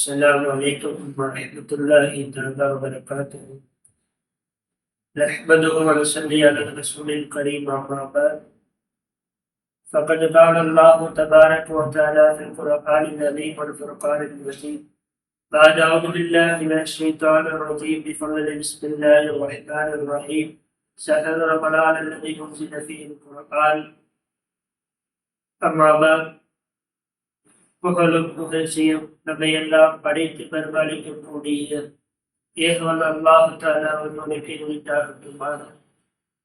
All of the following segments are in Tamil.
السلام عليكم ورحمة الله تعالى وبركاته. نحمده ونصلي على الرسول الكريم أما بعد. فقد قال الله تبارك وتعالى في القرآن العظيم والفرقان المجيد بعد أعوذ بالله من الشيطان الرجيم بسم الله الرحمن الرحيم. شهر رمضان الذي أنزل فيه القرآن. أما بعد. புகழும் புகழ்ச்சியும் நம்மை எல்லாம் படைத்து பரிபாலிக்கக்கூடிய ஏகவல்ல அல்லாஹ் தஆலா அவர்களுக்கு உரித்தாகட்டுமாறு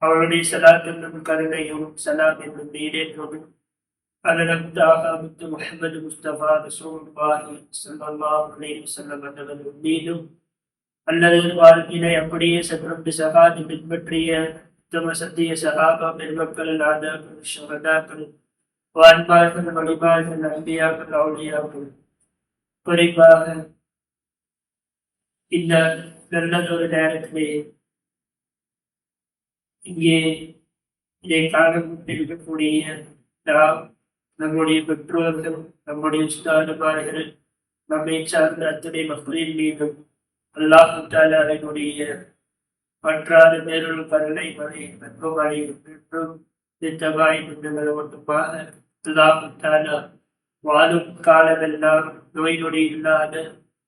அவருடைய சலாத் என்னும் கருணையும் சலாம் என்னும் ஈடேற்றமும் முத்து முஹம்மது முஸ்தபா ரசூலுல்லாஹி ஸல்லல்லாஹு அலைஹி வஸல்லம் அவர்கள் மீதும் அல்லது வாழ்க்கையை அப்படியே சற்று சகாதி பின்பற்றிய உத்தம சத்திய சகாபா பெருமக்கள் நாதாக்கள் ஷஹதாக்கள் வான்பார்கள் வழிபார்கள் நம்பியாக்கள் அவுலியாக்கள் குறிப்பாக இந்த நல்லதொரு நேரத்திலே இங்கே இதை காண இருக்கக்கூடிய நாம் நம்முடைய பெற்றோர்கள் நம்முடைய உஸ்தாதுமார்கள் நம்மை சார்ந்த அத்தனை மக்களின் மீதும் அல்லாஹ் தஆலா அவனுடைய பற்றாத பேருள் கருணை மழை வெப்பமழை பெற்றும் நித்தமாய் நின்றங்களை மட்டுமாக அல்லாஹ் தஆலா வாழும் காலமெல்லாம் நோய் நொடி இல்லாத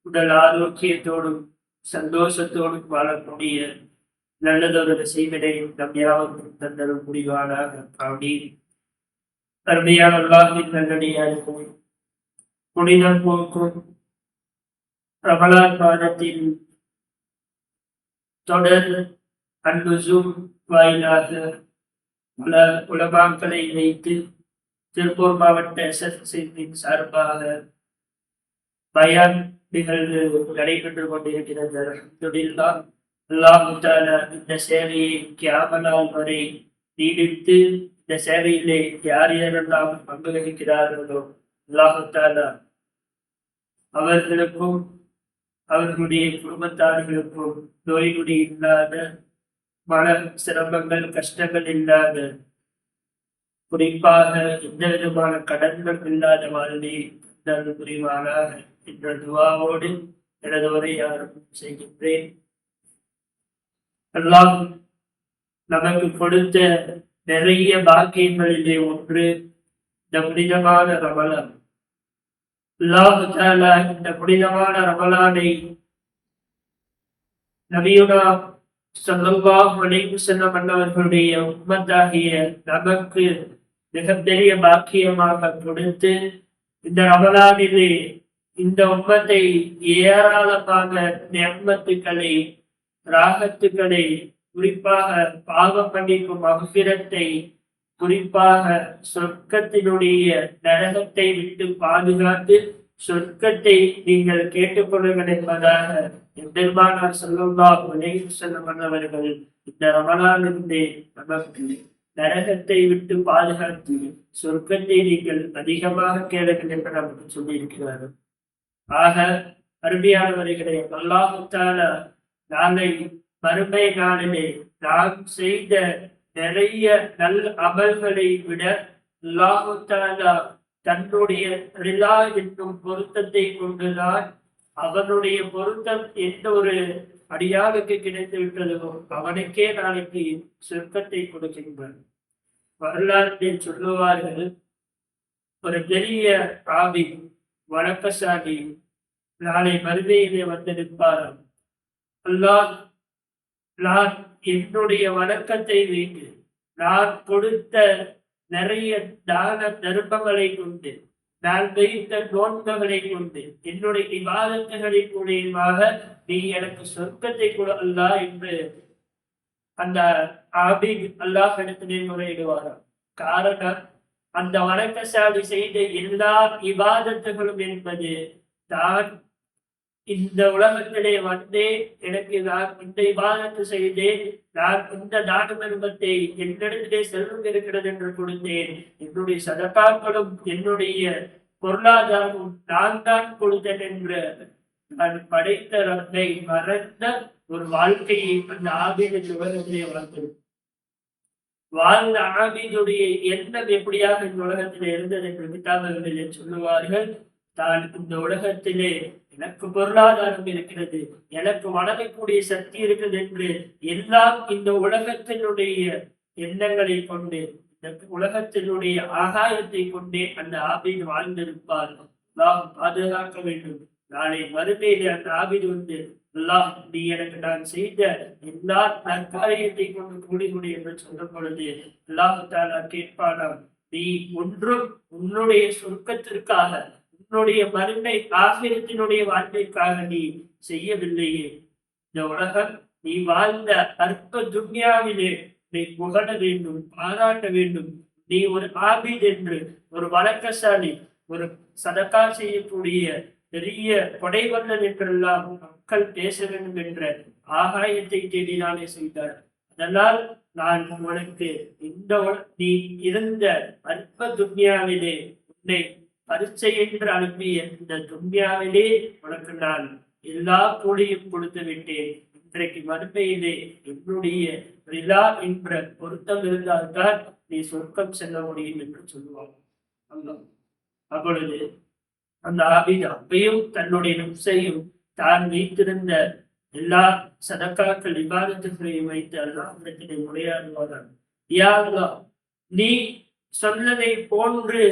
உடல் ஆரோக்கியத்தோடும் சந்தோஷத்தோடும் வாழக்கூடிய நல்லதொரு செய்வினை நம் யாவரும் தந்தரும் முடிவானாக ஆமீன். அருமையான அல்லாஹ்வின் நல்லடியார்கள், புனிதம் போக்கும் ரமலான் மாதத்தின் தொடர் அன்னுசூம் வாயிலாக பல உலமாக்களை வைத்து திருப்பூர் மாவட்ட எஸ்எஸ்எஸ்ஸின் சார்பாக பயான் நிகழ்வு நடைபெற்று கொண்டிருக்கிறது. அல்ஹம்துலில்லாஹ். அல்லாஹ் தஆலா இந்த சேவையை கியாமத் வரை நீடித்து இந்த சேவையிலே யார் யாரெல்லாம் பங்கு வகிக்கிறார்களோ அல்லாஹ் தஆலா அவர்களுக்கும் அவர்களுடைய குடும்பத்தார்களுக்கும் நோய் நொடி இல்லாத மன சிரமங்கள் கஷ்டங்கள் இல்லாத குறிப்பாக எந்த விதமான கடன்கள் இல்லாத வாழ்வை புரிவானாக என்ற துவாவோடு எனது உரை ஆரம்பம் செய்கின்றேன். அல்லாஹ் நமக்கு கொடுத்த நிறைய பாக்கியங்களிலே ஒன்று இந்த புனிதமான ரமலான். அல்லாஹ் தஆலா இந்த புனிதமான ரமலானை நபியுனா ஸல்லல்லாஹு அலைஹி வஸல்லம் அவர்களுடைய உம்மத்தாகிய நமக்கு மிகப்பெரிய பாக்கியமாக கொடுத்து இந்த ரமலானிலே இந்த உம்மத்தை ஏராளமான நிஅமத்துக்களை ராகத்துக்களை குறிப்பாக பாவ மன்னிக்கும் மஃபிரத்தை குறிப்பாக சொர்க்கத்தினுடைய நரகத்தை விட்டு பாதுகாத்து சொர்க்கத்தை நீங்கள் கேட்டுக்கொள்ளுங்கள் என்பதாக பெருமானார் ஸல்லல்லாஹு அலைஹி வஸல்லம் அவர்கள் இந்த ரமலானிலே நமக்கு நரகத்தை விட்டு பாதுகாத்து சொர்க்கத்தை நீங்கள் அதிகமாக கேளுங்கள் என்று நமக்கு சொல்லியிருக்கிறார்கள். ஆக அருமையானவர்களே, அல்லாஹ் தஆலா நாளை மறுமை நாளிலே நாம் செய்த நிறைய நல் அமல்களை விட அல்லாஹ் தஆலா தன்னுடைய ரிலா என்னும் பொருத்தத்தை கொண்டுதான் அவனுடைய பொருத்தம் எந்த ஒரு அடியாளுக்கு கிடைத்து விட்டதோ அவனுக்கே நாளைக்கு சொர்க்கத்தை கொடுக்கின்றான். வரலாற்றில் சொல்லுவார்கள், ஒரு பெரிய ஆவி வணக்கசாலி நாளை மறுமையிலே வந்து நிற்பாராம். அல்லாஹ், நான் என்னுடைய வணக்கத்தை வைத்து நான் கொடுத்த நிறைய தான தர்மங்களை கொண்டு நான் வைத்த நோன்புகளை கொண்டு என்னுடைய இபாதத்துகளின் மூலியமாக நீ எனக்கு சொர்க்கத்தை கொடு அல்லாஹ் என்று அந்த ஆபித் அல்லாஹ் இடத்திலே முறையிடுவாராம். காரணம், அந்த வணக்கசாலி செய்த எல்லா இபாதத்துகளும் என்பது தான் இந்த உலகத்திலே வந்து எனக்கு நான் இந்த இபாதத்து செய்தேன், நான் இந்த தான தர்மத்தை என்னிடத்திலே செல்வம் இருக்கிறது என்று கொடுத்தேன், என்னுடைய சதகாக்களும் என்னுடைய பொருளாதாரமும் நான் தான் கொடுத்தேன் என்று நான் படைத்த ரப்பை மறந்த ஒரு வாழ்க்கையை அந்த ஆபீதின் உலகத்திலே வாழ்ந்த ஆபீதுடைய எண்ணம் எப்படியாக இந்த உலகத்திலே இருந்தது என்று கிதாபுகளிலே சொல்லுவார்கள். தான் இந்த உலகத்திலே எனக்கு பொருளாதாரம் இருக்கிறது, எனக்கு வணங்கக்கூடிய சக்தி இருக்குது என்று எல்லாம் இந்த உலகத்தினுடைய எண்ணங்களை கொண்டு, இந்த உலகத்தினுடைய ஆகாயத்தை கொண்டே அந்த ஆபீது வாழ்ந்திருப்பார். அல்லாஹ் பாதுகாக்க வேண்டும். நாளை மறுமையிலே அந்த ஆபீது வந்து, அல்லாஹ் நீ எனக்கு நான் செய்த எல்லா நற்காரியத்தை கொண்டு கூடிவிடு என்று சொல்லும் பொழுது அல்லாஹ் தாலா கேட்பானாம், நீ ஒன்றும் உன்னுடைய சொர்க்கத்திற்காக, உன்னுடைய மறுமை ஆகிரத்தினுடைய வாழ்க்கைக்காக நீ செய்யவில்லையே. இந்த உலகம் நீ வாழ்ந்த அற்ப துன்யாவிலே நீ புகழ வேண்டும், பாராட்ட வேண்டும். நீ ஒரு ஆபீத் என்று, ஒரு வழக்கசாலி, ஒரு சதக்கா செய்யக்கூடிய பெரிய கொடைவல்லன் என்றெல்லாம் மக்கள் பேச வேண்டும் என்ற ஆகாயத்தை தேடினாலே செய்தார். அதனால் நான் உனக்கு இந்த நீ இருந்த அற்ப துன்யாவிலே உன்னை பரீட்சை என்று அனுப்பிய இந்த துன்யாவிலே உனக்கு நான் எல்லா கூலியும் கொடுத்து விட்டேன். இன்றைக்கு மறுமையிலே என்னுடைய ரிலா என்ற பொருத்தம் இருந்தால்தான் நீ சொர்க்கம் செல்ல முடியும் என்று சொல்லுவாங்க. அப்பொழுது அந்த ஆபீத் அப்பையும் தன்னுடைய நப்சையும் தான் வைத்திருந்த எல்லா சதக்காக்கள் இபாதத்துகளையும் வைத்து அல்லாஹ்விடத்திலே உரையாடுவார்கள். யா அல்லாஹ், நீ சொன்னதை போன்று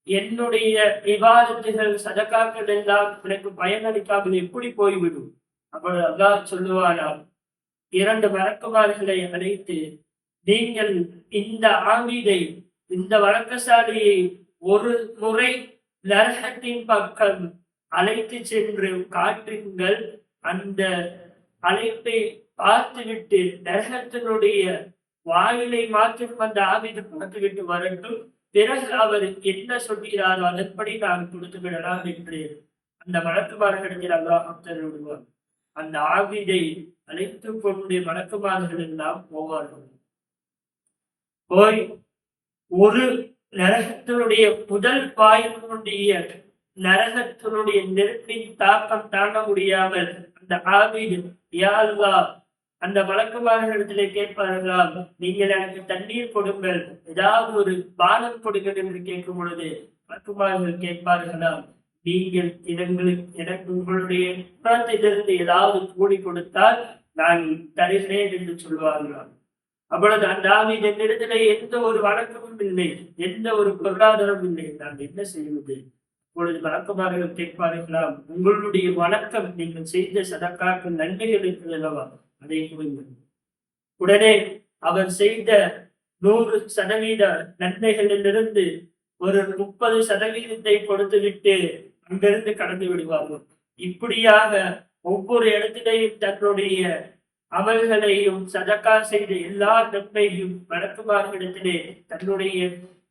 என்னுடைய இபாதத்துகள் சதக்காக்கள் எல்லாம் எனக்கு பயனளிக்காமல் எப்படி போய்விடும்? அப்பொழுது அல்லாஹ் சொல்லுவாராம், 2 மலக்குமார்களை அழைத்து, நீங்கள் இந்த ஆமீதை, இந்த வழக்கசாலியை ஒரு முறை நரகத்தின் பக்கம் அழைத்து சென்று காட்டுங்கள். அந்த அழைப்பை பார்த்துவிட்டு நரகத்தினுடைய வாயிலை மாற்றும் அந்த ஆபீது பார்த்துவிட்டு வரட்டும். பிறகு அவர் என்ன சொல்கிறாரோ அதன்படி நான் கொடுத்து விடலாம் என்று அந்த வழக்குமார்களிடத்தில் அல்லாஹ் விடுவார். அந்த ஆபீதை அழைத்துக் கொண்டு வழக்குமார்கள் எல்லாம் போவார்கள். போய் ஒரு நரகத்தினுடைய முதல் வாயினுடைய நரகத்தினுடைய நெருப்பின் தாக்கம் தாங்க முடியாமல் அந்த ஆபீது, யா அல்லாஹ், அந்த வழக்குமார்களிடத்திலே கேட்பார்களாம், நீங்கள் எனக்கு தண்ணீர் கொடுங்கள், ஏதாவது ஒரு பானம் கொடுங்கள் என்று கேட்கும் பொழுது வழக்குமார்கள் கேட்பார்களாம், நீங்கள் எனக்கு உங்களுடைய புறத்திலிருந்து ஏதாவது கூலி கொடுத்தால் நான் தருகிறேன் என்று சொல்வார்களாம். அப்பொழுது அந்த ஆபீது என்னிடத்திலே எந்த ஒரு வழக்கமும் இல்லை, எந்த ஒரு பொருளாதாரமும் இல்லை, நான் என்ன செய்வது? அப்பொழுது வழக்கமார்கள் கேட்பார்களாம், உங்களுடைய வணக்கம், நீங்கள் செய்த சதக்காக்கள் நன்மைகள் இருக்கிறது அல்லவா, அதை கொடுங்கள். உடனே அவர் செய்த 100% நன்மைகளிலிருந்து ஒரு 30% கொடுத்துவிட்டு அங்கிருந்து கடந்து விடுவார்கள். இப்படியாக ஒவ்வொரு இடத்திலேயும் தன்னுடைய அமல்களையும் சதக்கா செய்த எல்லா நன்மையும் வழக்குமார்களிடத்திலே தன்னுடைய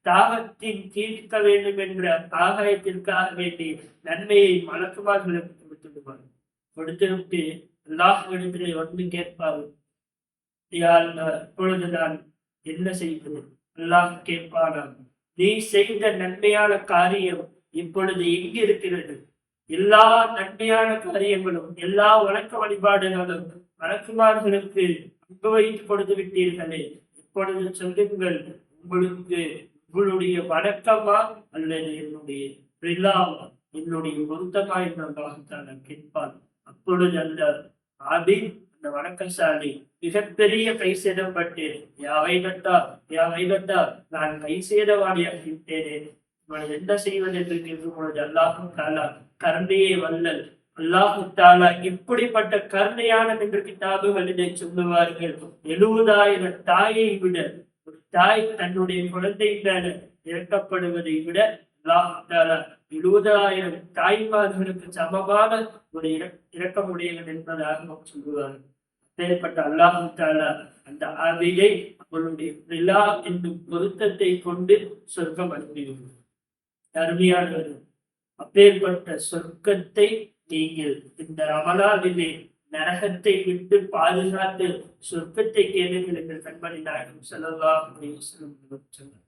தாகத்தின் தீர்க்க வேண்டும் என்ற ஆகாயத்திற்காக வேண்டி நன்மையை வழக்குமார்களுக்கு கொடுத்துடுவார். கொடுத்துவிட்டு அல்லாஹ்விடத்திலே வந்து கேட்பார், இப்பொழுதுதான் என்ன செய்வது? அல்லாஹ் கேட்பானாம், நீ செய்த நன்மையான காரியம் இப்பொழுது எங்கு இருக்கிறது? எல்லா நன்மையான காரியங்களும், எல்லா வணக்க வழிபாடுகளும் வழக்குமார்களுக்கு அங்கு வைத்து கொடுத்து விட்டீர்களே, இப்பொழுது சொல்லுங்கள், உங்களுக்கு உங்களுடைய வணக்கமா அல்லது என்னுடைய ரிலாவா, என்னுடைய பொருத்தமா என்று கேட்பான். அப்பொழுது அந்த ஆபீத், அந்த வணக்கசாலி மிகப்பெரிய கை சேதப்பட்டு, யாவைகட்டா நான் கை சேதவாடியாகி விட்டேனே, இவனை என்ன செய்வது என்று கேட்கும் பொழுது அல்லாஹு தாலா கருணையை வல்லல், அல்லாஹு தாலா இப்படிப்பட்ட கருணையான என்று கிதாபுகளிலே சொல்லுவார்கள். 70,000 தாயை விட, ஒரு தாய் தன்னுடைய குழந்தை மேல இறக்கப்படுவதை விட அல்லாஹு தாலா 70,000 தாய்மார்களுக்கு சமமான ஒரு இரக்கமுடையவன் என்பதாக சொல்லுவார்கள். அப்பேற்பட்ட அல்லாஹு தாலா அந்த ஆவியை அவருடைய நிலா என்னும் பொருத்தத்தை கொண்டு சொர்க்கம் அனுப்பினார். அருமையானவர், அப்பேற்பட்ட சொர்க்கத்தை நீங்கள் இந்த ரமலானிலே நரகத்தை விட்டு பாதுகாத்து சொர்க்கத்தை கேளுங்கள் என்று கண்மணி நாயகம் ஸல்லல்லாஹு அலைஹி வஸல்லம் சொன்னார்.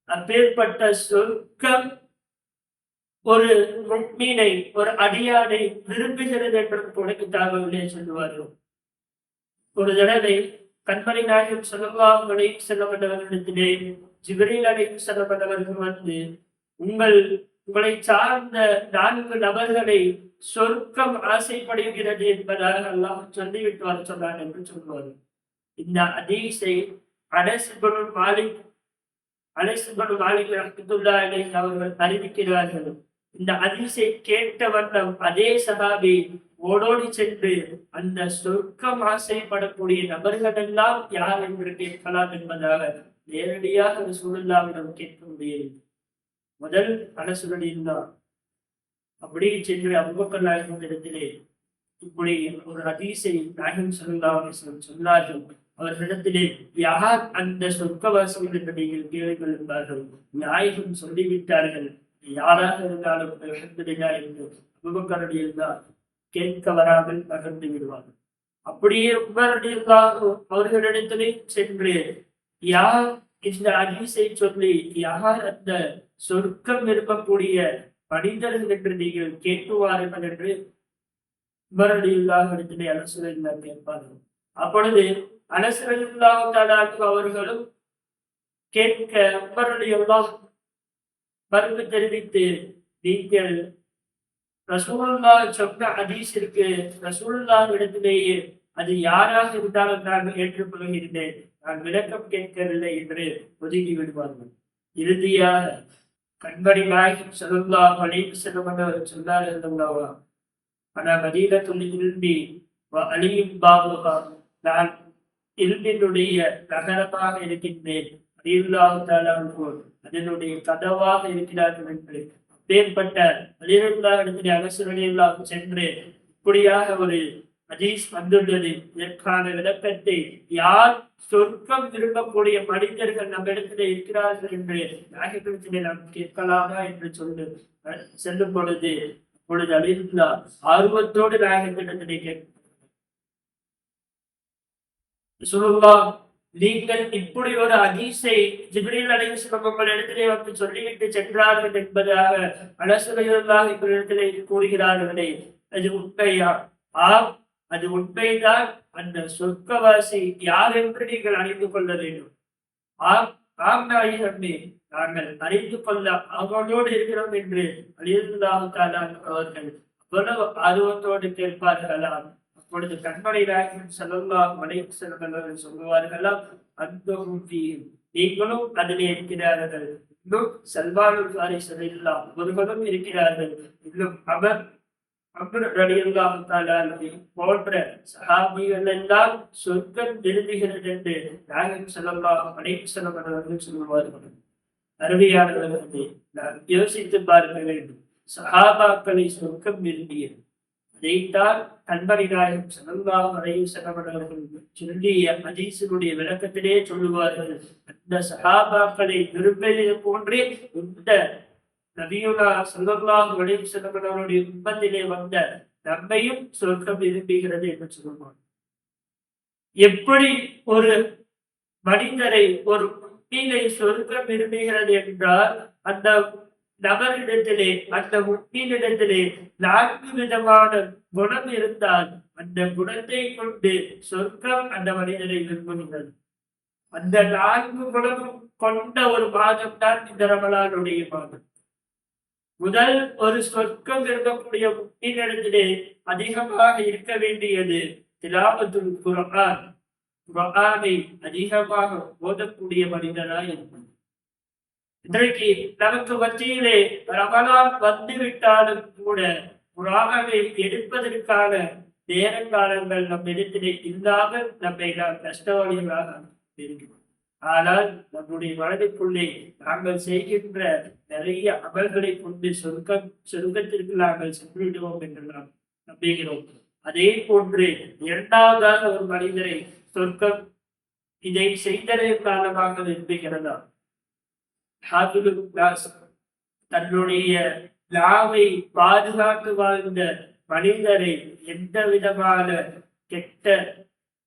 அப்பேற்பட்ட சொர்க்கம் ஒரு முஃமினை, ஒரு அடியானை விரும்புகிறது என்று தொடக்க தகவலே சொல்லுவார்கள். ஒரு தடவை கண்மணி நாயகம் ஸல்லல்லாஹு அலைஹி வஸல்லம் அவர்களிடத்திலே ஜிப்ரீல் அலைஹிஸ்ஸலாம் அவர்கள் வந்து, உங்கள் உங்களை சார்ந்த 4 நபர்களை சொர்க்கம் ஆசைப்படுகிறது என்பதாக அல்லாஹ் சொல்லிவிட்டு வர சொன்னார் என்று சொல்வார். இந்த ஹதீஸை அனஸ் இப்னு மாலிக் ரஹ்மத்துல்லாஹி அலைஹி அவர்கள் அறிவிக்கிறார்கள். இந்த ஹதீஸை கேட்ட வண்ணம் அதே சஹாபி ஓடோடி சென்று அந்த சொர்க்கம் ஆசைப்படக்கூடிய நபர்கள் எல்லாம் யார் என்று கேட்கலாம் என்பதாக நேரடியாக ரசூலுல்லாஹ்விடம் கேட்க முடியாது. முதல் அனஸ் ரலியல்லாஹு அப்படியே சென்று அபூபக்கர் நாயகம் இடத்திலே இப்படி ஒரு ஹதீஸை நாயகம் ஸல்லல்லாஹு அலைஹி வஸல்லம் சொன்னார்கள். அவர்களிடத்திலே யார் அந்த சொர்க்கவாசிகள் என்று நீங்கள் கேளுங்கள் என்பார்கள். நாயகம் சொல்லிவிட்டார்கள், யாராக இருந்தாலும் அல்ஹம்துலில்லாஹ் என்று அபூபக்கர் ரலியல்லாஹு கேட்க வராமல் நகர்ந்து விடுவார்கள். அப்படியே உமர் ரலியல்லாஹு அவர்களிடத்திலே சென்று யார் இந்த ஹதீஸை சொல்லி யார் அந்த சொர்க்கம் இருக்கக்கூடிய மனிதர்கள் என்று நீங்கள் கேட்குவார்கள் என்று உமர் ரலியல்லாஹு இடத்திலே அனஸ் ரலியல்லாஹு கேட்பார்கள். அப்பொழுது அனஸ் ரலியல்லாஹு தஆலா அவர்களும் கேட்க உமர் ரலியல்லாஹு மறுப்பு தெரிவித்து, நீங்கள் ரசூலுல்லாஹ் சொன்ன ஹதீஸிற்கு ரசூலுல்லாஹ் இடத்திலேயே அது யாராக இருந்தாலும் நான் ஏற்றுக்கொள்கிறேன், நான் விளக்கம் கேட்கவில்லை என்று ஒதுங்கி விடுவார்கள். இறுதியாக கண்மணி நாயகம் ஸல்லல்லாஹு அலைஹி வஸல்லம் அவர்கள் சொன்னார்கள், ஆனா மதீனத்துல் இல்மி வ அலியும் பாபுஹா, நான் இல்மினுடைய நகரமாக இருக்கின்றேன், ரலியல்லாஹு தஆலா அன்ஹு அதனுடைய கதவாக இருக்கிறார்கள் என்று அப்பேற்பட்ட ரலியல்லாஹு இடத்திலே அனஸ் ரலியல்லாஹு சென்று இப்படியாக ஒரு ஹதீஸ் வந்துள்ளது, இதற்கான விளக்கத்தை யார் சொர்க்கம் விரும்பக்கூடிய மனிதர்கள் நம்மிடத்திலே இருக்கிறார்கள் என்று நாயகத்திலே நாம் கேட்கலாமா என்று சொல்லி செல்லும் பொழுது அப்பொழுது ரலியல்லாஹு ஆர்வத்தோடு நாயகத்திடத்திலே கேட்க, ரசூலுல்லாஹ் நீங்கள் இப்படி ஒரு ஹதீஸை ஜிப்ரீல் அலைஹிஸ்ஸலாம் உங்கள் இடத்திலே வந்து சொல்லிவிட்டு சென்றார்கள் என்பதாக அனஸ் ரலியல்லாஹு இடத்திலே கூறுகிறார்களே, அது உண்மையா? ஆம், அது உண்மைதான். அந்த சொர்க்கவாசி யார் என்று நீங்கள் அறிந்து கொள்ள வேண்டும். ஆம் நாயகமே, நாங்கள் அறிந்து கொள்ள அவர்களோடு இருக்கிறோம் என்று ரலியல்லாஹு தஆலா அவர்கள் அவ்வளவு ஆர்வத்தோடு கேட்பார்களாம். அப்பொழுது கண்மணி நாயகம் ஸல்லல்லாஹு அலைஹி வஸல்லம் அவர்கள் சொல்லுவார்களாம், அன்தும் ஃபீஹி, நீங்களும் அதிலே இருக்கிறார்கள். இன்னும் சல்மானுல் ஃபாரிஸி ரலியல்லாஹு அவர்களும் இருக்கிறார்கள். இன்னும் அமர் ரலியல்லாஹு தஆலா போன்ற சஹாபிகள் எல்லாம் சொர்க்கம் விரும்புகிறது என்று நாயகம் ஸல்லல்லாஹு அலைஹி வஸல்லம் அவர்கள் சொல்லுவார்கள். அருமையானவர்களே, நாம் யோசித்து பார்க்க வேண்டும். சஹாபாக்களை சொர்க்கம் விரும்பியது, அதைத்தான் கண்மணி நாயகம் ஸல்லல்லாஹு அலைஹி வஸல்லம் அவர்கள் சொல்லிய ஹதீஸினுடைய விளக்கத்திலே சொல்லுவார்கள். அந்த சஹாபாக்களை விரும்பியது போன்றே இந்த நபியுல்லா ஸல்லல்லாஹு அலைஹி வஸல்லம் அவருடைய உம்மத்திலே வந்த நம்மையும் சொர்க்கம் விரும்புகிறது என்று சொல்லுவார். எப்படி ஒரு மனிதரை ஒரு முக்மீனை சொர்க்கம் விரும்புகிறது என்றால், அந்த நபரிடத்திலே அந்த முக்மீனிடத்திலே 4 விதமான குணம் இருந்தால் அந்த குணத்தை கொண்டு சொர்க்கம் அந்த மனிதரை விரும்புகிறது. அந்த 4 குணமும் கொண்ட ஒரு மாதம் தான் இந்த ரமலானுடைய மாதம். முதல், ஒரு சொர்க்கம் விரும்பக்கூடிய முக்மீனிடத்திலே அதிகமாக இருக்க வேண்டியது திலாவத்துல் குர்ஆன், குர்ஆனை அதிகமாக ஓதக்கூடிய மனிதனாய் இருப்பது. இன்றைக்கு நமக்கு மத்தியிலே ரமலான் வந்துவிட்டாலும் கூட குர்ஆனை எடுப்பதற்கான நேரங்காலங்கள் நம் இடத்திலே இல்லாமல் நம்மை நாம் கஷ்டவாளிகளாக இருக்கிறோம். ஆனால் நம்முடைய மனதிற்குள்ளே நாங்கள் செய்கின்ற நிறைய அமல்களை கொண்டு சொர்க்கத்திற்கு நாங்கள் சென்றுவிடுவோம் என்று நாம் நம்புகிறோம். அதே போன்று 2வதாக ஒரு மனிதரை சொர்க்கம் இதை செய்ததன் காரணமாக விரும்புகிறதா? தன்னுடைய நாவை பாதுகாத்து வாழ்ந்த மனிதரை எந்த விதமான கெட்ட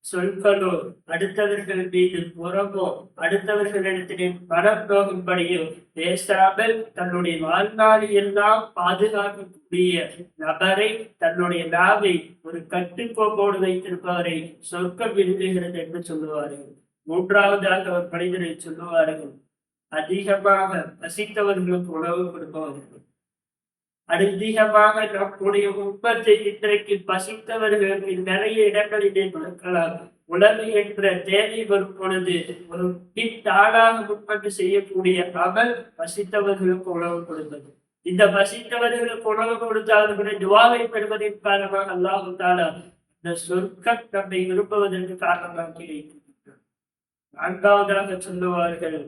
சொற்களோ, அடுத்தவர்கள் மீது புறமோ, அடுத்தவர்களிடத்திலே மனப்போகும்படியோ பேசாமல் தன்னுடைய வாழ்நாளில் எல்லாம் பாதுகாக்கக்கூடிய நபரை, தன்னுடைய நாவை ஒரு கட்டுக்கோப்போடு வைத்திருப்பவரை சொர்க்கம் விரும்புகிறது என்று சொல்லுவார்கள். 3வதாக ஒரு மனிதரை சொல்லுவார்கள், அதிகமாக பசித்தவர்களுக்கு உணவு கொடுப்பவர்கள். அதிகமாக நம்முடைய உற்பத்தி இன்றைக்கு பசித்தவர்களுக்கு நிறைய இடங்களிலே கொடுக்கலாம். உணவு என்ற தேவை வரும் பொழுது ஒரு தானாக உற்பத்தி செய்யக்கூடிய அமல் பசித்தவர்களுக்கு உணவு கொடுப்பது. இந்த பசித்தவர்களுக்கு உணவு கொடுத்தால் துவாவை பெறுவதன் காரணமாக அல்லாஹ் தஆலா இந்த சொர்க்கம் நம்மை விரும்புவதற்கு காரணமாக இருக்கிறார். நான்காவதாக சொல்லுவார்கள்,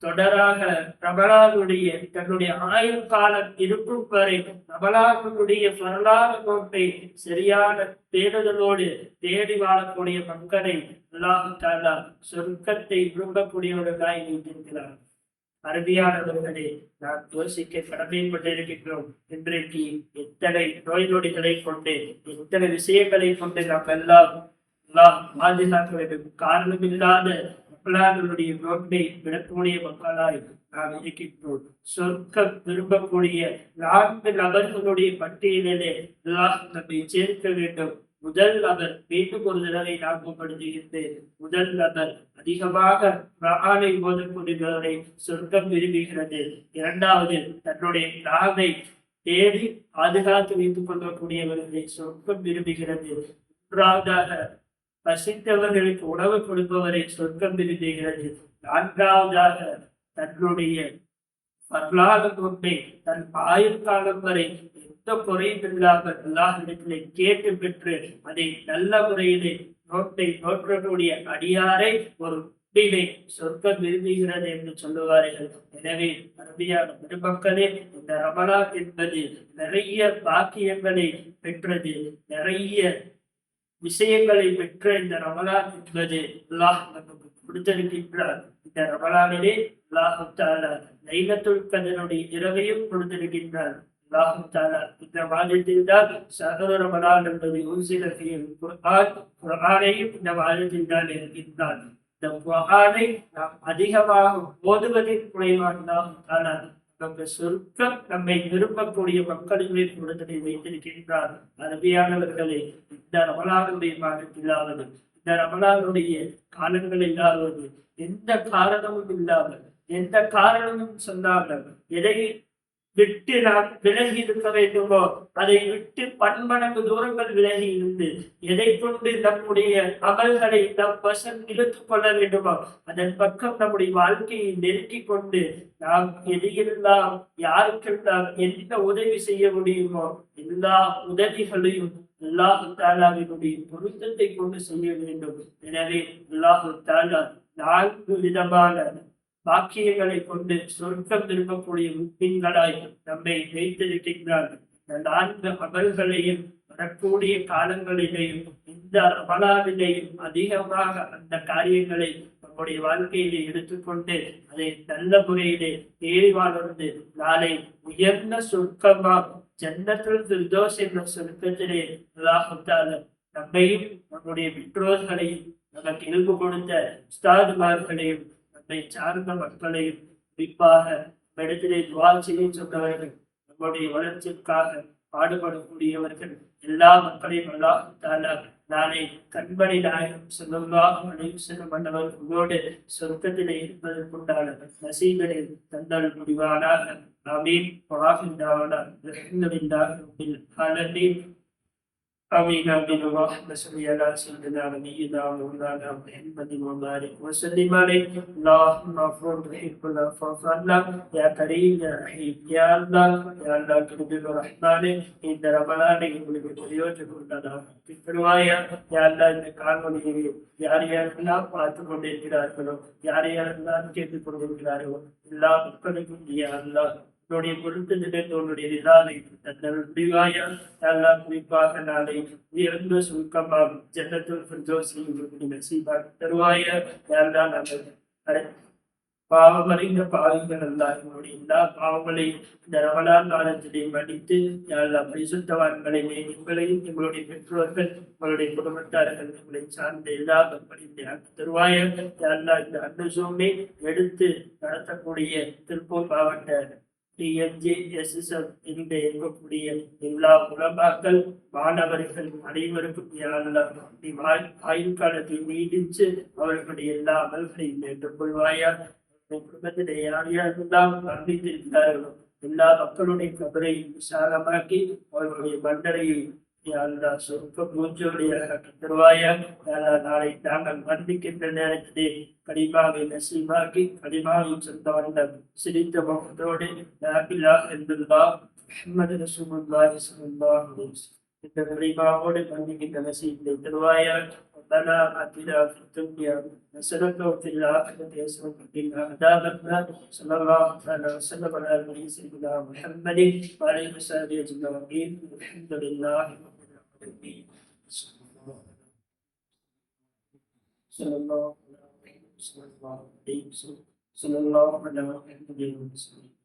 தொடராக ரமலானுடைய தன்னுடைய ஆயுள் காலம் இருக்கும் வரை ரமலானுடைய வரலாறு நோக்கை சரியான தேடுதலோடு தேடி வாழக்கூடிய மக்களை அல்லாஹ் தஆலா சொர்க்கத்தை விரும்பக்கூடியவர்களாய் வைத்திருக்கிறார். அருமையானவர்களே, நாம் யோசிக்க கடமைப்பட்டிருக்கின்றோம். இன்றைக்கு எத்தனை நோய் நொடிகளை கொண்டு எத்தனை விஷயங்களை கொண்டு நாம் எல்லாம் பாதுகாக்க வேண்டும். காரணமில்லாத மக்களுடைய நோக்கை விடக்கூடிய மக்களாய் நாம் இருக்கின்றோம். சொர்க்கம் விரும்பக்கூடிய 4 நபர்களுடைய பட்டியலிலே நம்மை சேர்க்க வேண்டும். முதல் நபர் மீண்டும் ஒரு தடவை ஞாபகப்படுத்துகின்றேன். முதல் நபர் அதிகமாக குர்ஆனை ஓதக்கூடியவரை சொர்க்கம் விரும்புகிறது. இரண்டாவது, தன்னுடைய நாவை தேடி பாதுகாத்து வைத்துக் கொள்ளக்கூடியவர்களை சொர்க்கம் விரும்புகிறது. மூன்றாவதாக பசித்தவர்களுக்கு உணவு கொடுப்பவரை சொர்க்கம் விரும்புகிறது. நான்காவதாக தன்னுடைய வரலாறு கொண்டே தன் ஆயுள் காலம் வரை எந்த குறையும் இல்லாமல் அல்லாஹ்விடத்திலே கேட்டு பெற்று அதை நல்ல முறையிலே நோற்றக்கூடிய அடியாரை ஒரு சொர்க்கம் விரும்புகிறது என்று சொல்லுவார்கள். எனவே அருமையான பெருமக்களே, இந்த ரமலான் என்பது நிறைய பாக்கியங்களை பெற்றது, நிறைய விஷயங்களை பெற்ற இந்த ரமலான் என்பது அல்லாஹ் நமக்கு கொடுத்திருக்கின்றார். இந்த ரமலானிலே அல்லாஹ் தஆலா லைலத்துல் கத்ருடைய இரவையும் கொடுத்திருக்கின்றார். அல்லாஹ் தஆலா இந்த மாதத்தில் தான் ஷஹ்ரு ரமலான் என்பது குர்ஆனையும் இந்த மாதத்தில் தான் இருக்கின்றார். இந்த குர்ஆனை நாம் அதிகமாக ஓதுவதின் மூலமாக அல்லாஹ் தஆலா நமக்கு சொர்க்கம் நம்மை விரும்பக்கூடிய மக்களிலே கொடுத்ததை வைத்திருக்கின்றார். அருமையானவர்களே, இந்த ரமலானுடைய மாதத்திலாவது இந்த ரமலானுடைய காலங்களிலாவது எந்த காரணமும் இல்லாமல் எந்த காரணமும் சொல்லாமல் எதை விட்டு நாம் விலகி இருக்க வேண்டுமோ அதை விட்டு பன்மடங்கு தூரங்கள் விலகி இருந்து எதை கொண்டு நம்முடைய அமல்களை நம் வசம் இழுத்துக் கொள்ள வேண்டுமோ அதன் பக்கம் நம்முடைய வாழ்க்கையை நெருக்கி கொண்டு நாம் எதையெல்லாம் யாருக்கெல்லாம் என்ன உதவி செய்ய முடியுமோ எல்லா உதவிகளையும் அல்லாஹ் தஆலாவினுடைய பொருத்தத்தை கொண்டு செய்ய வேண்டும். எனவே அல்லாஹ் தஆலா 4 விதமான பாக்கியங்களை கொண்டு சொர்க்கம் விரும்பக்கூடிய முக்மீன்களாய் நம்மை வைத்திருக்கின்றார். இந்த 4 அமல்களையும் வரக்கூடிய காலங்களிலேயும் இந்த ரமலானிலேயும் அதிகமாக அந்த காரியங்களை நம்முடைய வாழ்க்கையிலே எடுத்துக்கொண்டு அதை நல்ல முறையிலே தேடி வாழ்ந்து நாளை உயர்ந்த சொர்க்கமாக ஜன்னத்துல் ஃபிர்தௌஸ் என்ற சொர்க்கத்திலே அல்லாஹ் தஆலா நம்மையும் நம்முடைய பெற்றோர்களையும் நமக்கு இல்மு கொடுத்த உஸ்தாதுமார்களையும் நம்மை சார்ந்த மக்களையும் குறிப்பாக இடத்திலே துஆ செய்ய சொன்னவர்கள், நம்முடைய வளர்ச்சிக்காக பாடுபடக்கூடியவர்கள் எல்லா மக்களையும் அல்லாஹ் தஆலா நாளை கண்மணி நாயகம் ஸல்லல்லாஹு அலைஹி வஸல்லம் அவர்களோடு சொர்க்கத்திலே இருப்பதற்குண்டான நசீபை தந்தல் முடிவானாக. ஆமீன். வஆஹிரு தஅவானா அல்ஹம்துலில்லாஹி ரப்பில் ஆலமீன். آمين آمين. اللهم صل على سيدنا ونبينا مولانا محمد وبارك وسلم عليه. اللهم اغفر تحب العفو عنا يا كريم يا رحيم يا الله يا الله كريم الرحمن. இந்த ரமலானை உங்களுக்கு பிரயோஜனப்படுவாயா யா அல்லாஹ். இந்த காணொலியை யார் யாரெல்லாம் பார்த்து கொண்டிருக்கிறார்களோ யார் யாரெல்லாம் கேட்டுக் கொண்டிருக்கிறார்களோ எல்லா மக்களுக்கும் யா அல்லாஹ் உன்னுடைய பொருத்தத்திலிருந்து உன்னுடைய விதானை முடிவாயா எல்லாம் குறிப்பாக நாளை உயர்ந்த சுருக்கமாக ஜன்னத்துல் ஃபிர்தௌஸில் நசீபாக தருவாயா. யாரெல்லாம் நாங்கள் பாவமறிந்த பாவங்கள் எல்லாம் எங்களுடைய எல்லா பாவங்களையும் இந்த ரமலான் காலத்திலே மன்னித்து யாரெல்லாம் பரிசுத்தவான்களையும் எங்களையும் எங்களுடைய பெற்றோர்கள் எங்களுடைய குடும்பத்தார்கள் எங்களை சார்ந்த எல்லா மக்களையும் தருவாயா. யாரெல்லாம் இந்த அன்னசோமே எடுத்து நடத்தக்கூடிய திருப்பூர் மாவட்ட TNJSSF இங்கே இருக்கக்கூடிய எல்லா உலமாக்கள் மாணவர்கள் அனைவருக்கும் ஆயுள் காலத்தை நீடிச்சு அவர்களுடைய எல்லா அமல்களையும் ஏற்றுக்கொள்வாயா. குடும்பத்திலே யார் யாரெல்லாம் அறிவித்திருக்கிறார்களோ எல்லா மக்களுடைய கபரை விசாலமாக்கி அவர்களுடைய மண்டலையை சொற்ப பூஜையுடைய தருவாயாக நாளை நாங்கள் மன்னிக்கின்ற நேரத்திலே கடிமாவை நசீமாக்கி கடிமாவில் சென்ற வந்த சிரித்த முகத்தோடு முஹம்மது ரசூலுல்லாஹி ஸல்லல்லாஹு அலைஹி வஸல்லம் இந்த கடிமாவோடு மன்னிக்கின்ற நசீபை தருவாயாக ربنا آتنا في الدنيا حسنة وفي الآخرة حسنة وقنا عذاب النار صلى الله عليه وسلم على سيدنا محمد وعلى آله وصحبه أجمعين والحمد لله رب العالمين صلى الله عليه وسلم